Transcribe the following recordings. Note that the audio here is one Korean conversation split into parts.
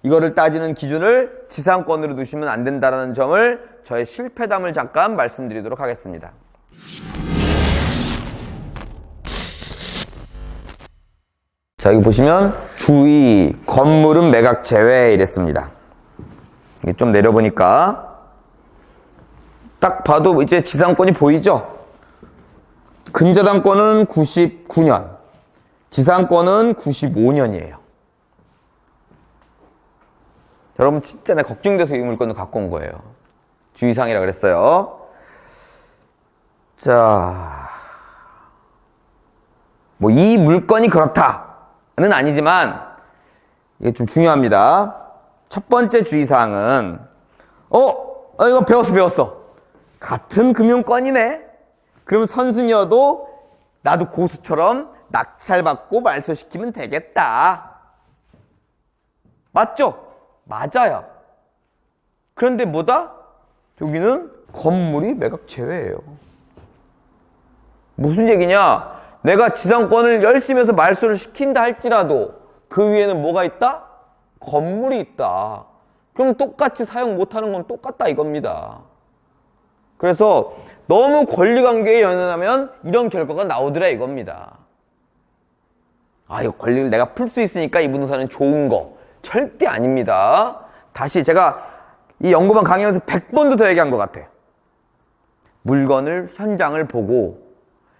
이거를 따지는 기준을 지상권으로 두시면 안 된다는 점을 저의 실패담을 잠깐 말씀드리도록 하겠습니다. 자, 여기 보시면 주의, 건물은 매각 제외 이랬습니다. 이게 좀 내려보니까 딱 봐도 이제 지상권이 보이죠? 근저당권은 99년, 지상권은 95년이에요. 여러분 진짜 내가 걱정돼서 이 물건을 갖고 온 거예요. 주의사항이라 그랬어요. 자, 뭐 이 물건이 그렇다는 아니지만 이게 좀 중요합니다. 첫 번째 주의사항은 이거 배웠어. 같은 금융권이네. 그럼 선순이어도 나도 고수처럼 낙찰받고 말소시키면 되겠다. 맞죠? 맞아요. 그런데 뭐다? 여기는 건물이 매각 제외예요. 무슨 얘기냐? 내가 지상권을 열심히 해서 말소를 시킨다 할지라도 그 위에는 뭐가 있다? 건물이 있다. 그럼 똑같이 사용 못하는 건 똑같다 이겁니다. 그래서 너무 권리관계에 연연하면 이런 결과가 나오더라 이겁니다. 이거 권리를 내가 풀 수 있으니까 이 부동산은 좋은 거. 절대 아닙니다. 다시 제가 이 연구반 강의하면서 100번도 더 얘기한 것 같아요. 물건을, 현장을 보고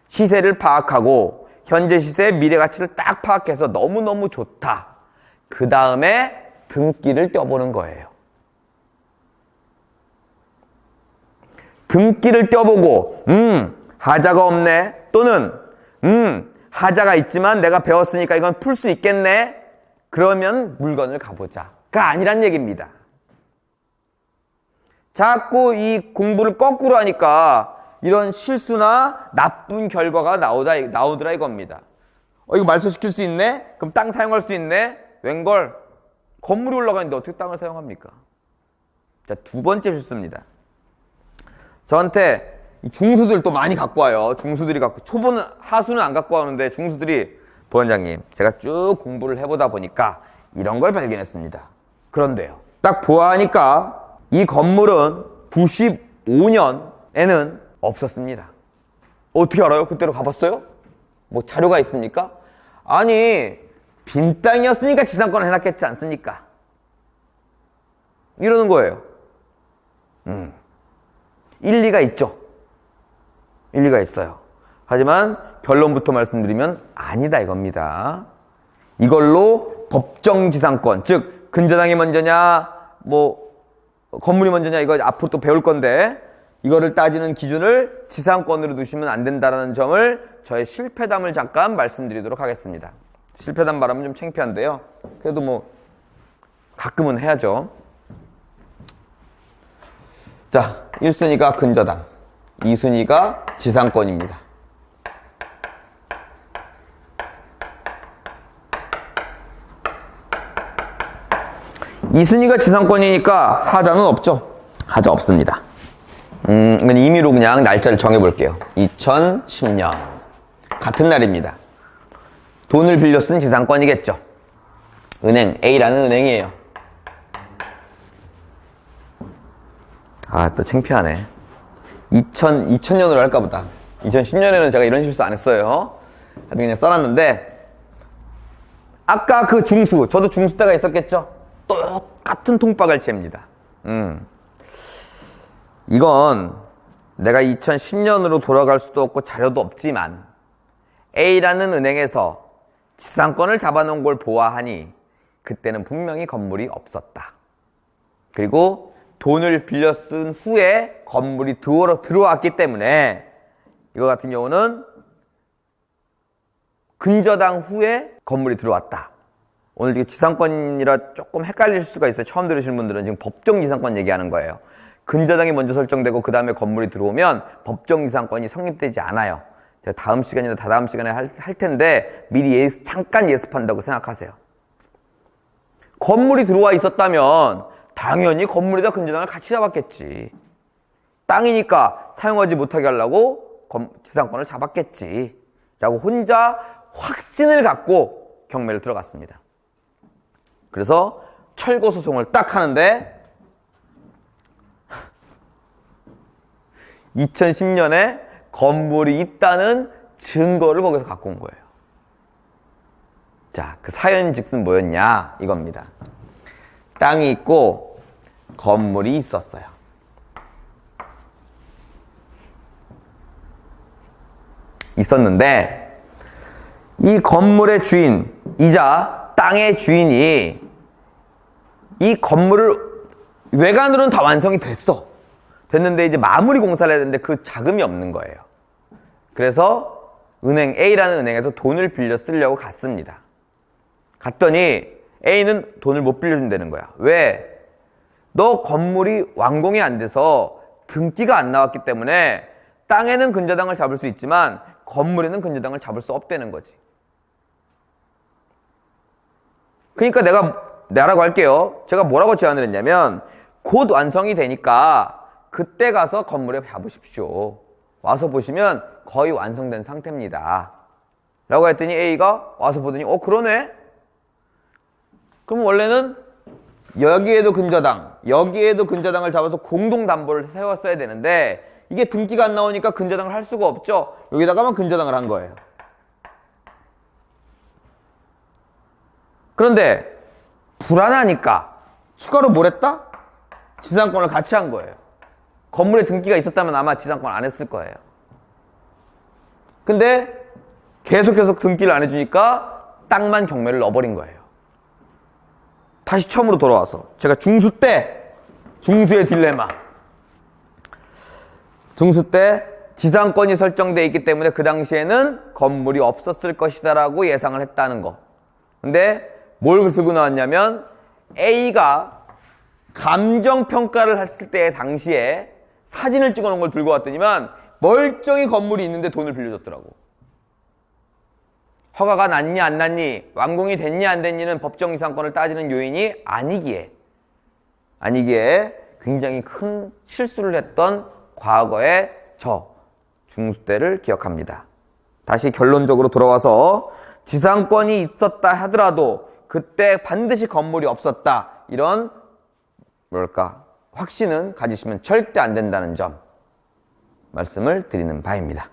시세를 파악하고 현재 시세, 미래 가치를 딱 파악해서 너무너무 좋다. 그 다음에 등기를 떼어보는 거예요. 등기를 떼어보고 하자가 없네. 또는 하자가 있지만 내가 배웠으니까 이건 풀 수 있겠네. 그러면 물건을 가보자가 아니란 얘기입니다. 자꾸 이 공부를 거꾸로 하니까 이런 실수나 나쁜 결과가 나오더라 이겁니다. 이거 말소시킬 수 있네? 그럼 땅 사용할 수 있네? 웬걸? 건물이 올라가는데 어떻게 땅을 사용합니까? 자, 두 번째 실수입니다. 저한테 중수들 또 많이 갖고 와요. 중수들이 갖고, 초보는, 하수는 안 갖고 와오는데 중수들이 부원장님, 제가 쭉 공부를 해보다 보니까 이런 걸 발견했습니다. 그런데요, 딱 보아하니까 이 건물은 95년에는 없었습니다. 어떻게 알아요? 그때로 가봤어요? 뭐 자료가 있습니까? 아니, 빈 땅이었으니까 지상권을 해놨겠지 않습니까? 이러는 거예요. 일리가 있죠. 일리가 있어요. 하지만 결론부터 말씀드리면 아니다 이겁니다. 이걸로 법정지상권, 즉 근저당이 먼저냐 뭐 건물이 먼저냐 이거 앞으로 또 배울 건데 이거를 따지는 기준을 지상권으로 두시면 안 된다는 점을 저의 실패담을 잠깐 말씀드리도록 하겠습니다. 실패담 말하면 좀 창피한데요. 그래도 뭐 가끔은 해야죠. 자, 1순위가 근저당, 2순위가 지상권입니다. 이순위가 지상권이니까 하자는 없죠? 하자 없습니다. 임의로 그냥 날짜를 정해볼게요. 2010년. 같은 날입니다. 돈을 빌려 쓴 지상권이겠죠. 은행, A라는 은행이에요. 또 창피하네. 2000년으로 할까 보다. 2010년에는 제가 이런 실수 안 했어요. 하여튼 그냥 써놨는데, 아까 그 중수, 저도 중수 때가 있었겠죠? 똑같은 통박을채입니다. 이건 내가 2010년으로 돌아갈 수도 없고 자료도 없지만 A라는 은행에서 지상권을 잡아놓은 걸 보아하니 그때는 분명히 건물이 없었다. 그리고 돈을 빌려 쓴 후에 건물이 들어왔기 때문에 이거 같은 경우는 근저당 후에 건물이 들어왔다. 오늘 이게 지상권이라 조금 헷갈릴 수가 있어요. 처음 들으시는 분들은 지금 법정 지상권 얘기하는 거예요. 근저당이 먼저 설정되고 그 다음에 건물이 들어오면 법정 지상권이 성립되지 않아요. 제가 다음 시간이나 다다음 시간에 할 텐데 미리 잠깐 예습한다고 생각하세요. 건물이 들어와 있었다면 당연히 건물에다 근저당을 같이 잡았겠지. 땅이니까 사용하지 못하게 하려고 지상권을 잡았겠지. 라고 혼자 확신을 갖고 경매를 들어갔습니다. 그래서 철거 소송을 딱 하는데 2010년에 건물이 있다는 증거를 거기서 갖고 온 거예요. 자, 그 사연즉슨 뭐였냐 이겁니다. 땅이 있고 건물이 있었어요. 있었는데 이 건물의 주인이자 땅의 주인이 이 건물을 외관으로는 다 완성이 됐는데 이제 마무리 공사를 해야 되는데 그 자금이 없는 거예요. 그래서 은행 A라는 은행에서 돈을 빌려 쓰려고 갔습니다. 갔더니 A는 돈을 못 빌려준다는 거야. 왜? 너 건물이 완공이 안 돼서 등기가 안 나왔기 때문에 땅에는 근저당을 잡을 수 있지만 건물에는 근저당을 잡을 수 없다는 거지. 그러니까 내라고 할게요. 제가 뭐라고 제안을 했냐면 곧 완성이 되니까 그때 가서 건물에 잡으십시오. 와서 보시면 거의 완성된 상태입니다. 라고 했더니 A가 와서 보더니 그러네? 그럼 원래는 여기에도 근저당, 여기에도 근저당을 잡아서 공동담보를 세웠어야 되는데 이게 등기가 안 나오니까 근저당을 할 수가 없죠. 여기다가만 근저당을 한 거예요. 그런데 불안하니까 추가로 뭘 했다? 지상권을 같이 한 거예요. 건물에 등기가 있었다면 아마 지상권 안 했을 거예요. 근데 계속해서 등기를 안 해주니까 땅만 경매를 넣어버린 거예요. 다시 처음으로 돌아와서 제가 중수 때 중수의 딜레마, 중수 때 지상권이 설정되어 있기 때문에 그 당시에는 건물이 없었을 것이다 라고 예상을 했다는 거. 근데 뭘 들고 나왔냐면 A가 감정평가를 했을 때 당시에 사진을 찍어 놓은 걸 들고 왔더니만 멀쩡히 건물이 있는데 돈을 빌려줬더라고. 허가가 났니 안 났니, 완공이 됐니 안 됐니는 법정 이상권을 따지는 요인이 아니기에 굉장히 큰 실수를 했던 과거의 저 중수 때를 기억합니다. 다시 결론적으로 돌아와서 지상권이 있었다 하더라도 그때 반드시 건물이 없었다, 이런 확신은 가지시면 절대 안 된다는 점 말씀을 드리는 바입니다.